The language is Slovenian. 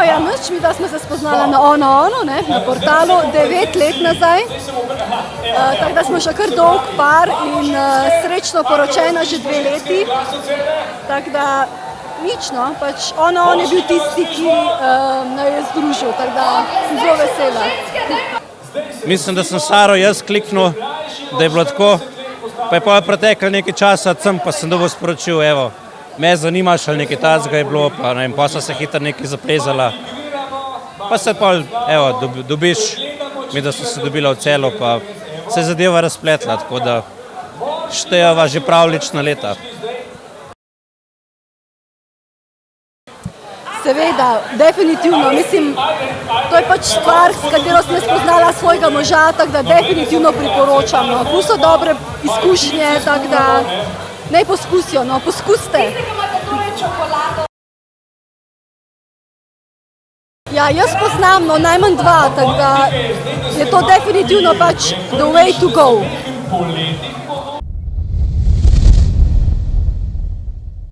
ja, nič, mi da smo se spoznala na ono, ne, na portalu 9 let nazaj. Tako da smo še kar dolg par in srečno poročena že 2 leti. Tako da nič, no, pač on je bil tisti, ki naj je združil, tako da sem zelo vesela. Mislim, da sem Saro jaz kliknil, da je bilo tako, pa je pa preteklo nekaj časa, pa sem dobil sporočil, evo, me zanimaš ali nekaj tazga je bilo, pa ne vem, pa sem se hitro nekaj zaplezala. Pa se pa, evo, dobiš, mi da smo se dobila v celo, pa se je zadeva razpletla, tako da štejeva že pravlična leta. Seveda, definitivno, mislim, to je pač stvar, s katero sem spoznala svojega moža, tako da definitivno priporočam, no. Tu so dobre izkušnje, tako da naj poskusijo, no, poskuste. Ja, jaz poznam, no, najmanj 2, tako da je to definitivno pač the way to go.